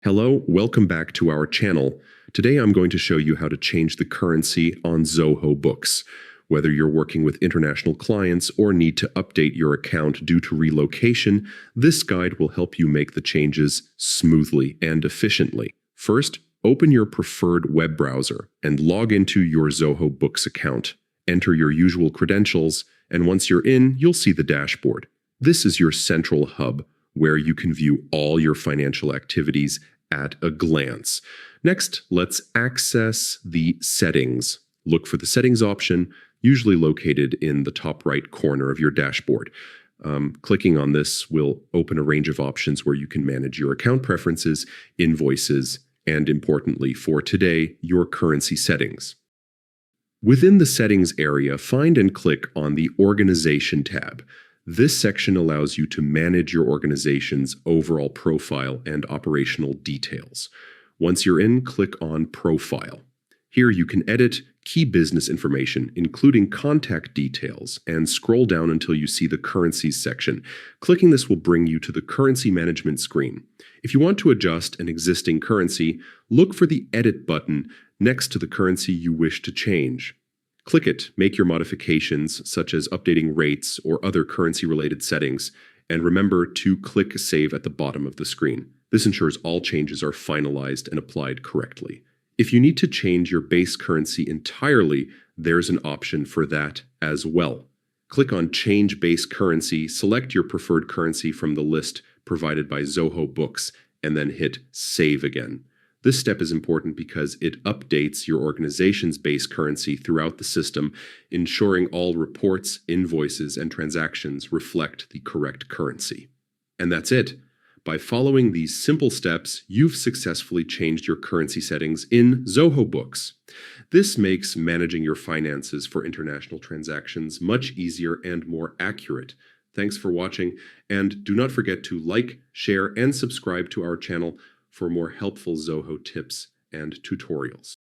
Hello, welcome back to our channel. Today I'm going to show you how to change the currency on Zoho Books. Whether you're working with international clients or need to update your account due to relocation, this guide will help you make the changes smoothly and efficiently. First, open your preferred web browser and log into your Zoho Books account. Enter your usual credentials, and once you're in, you'll see the dashboard. This is your central hub, where you can view all your financial activities at a glance. Next, let's access the settings. Look for the settings option, usually located in the top right corner of your dashboard. Clicking on this will open a range of options where you can manage your account preferences, invoices, and importantly for today, your currency settings. Within the settings area, find and click on the Organization tab. This section allows you to manage your organization's overall profile and operational details. Once you're in, click on Profile. Here you can edit key business information, including contact details, and scroll down until you see the Currencies section. Clicking this will bring you to the Currency Management screen. If you want to adjust an existing currency, look for the Edit button next to the currency you wish to change. Click it, make your modifications, such as updating rates or other currency-related settings, and remember to click Save at the bottom of the screen. This ensures all changes are finalized and applied correctly. If you need to change your base currency entirely, there's an option for that as well. Click on Change Base Currency, select your preferred currency from the list provided by Zoho Books, and then hit Save again. This step is important because it updates your organization's base currency throughout the system, ensuring all reports, invoices, and transactions reflect the correct currency. And that's it. By following these simple steps, you've successfully changed your currency settings in Zoho Books. This makes managing your finances for international transactions much easier and more accurate. Thanks for watching, and do not forget to like, share, and subscribe to our channel for more helpful Zoho tips and tutorials.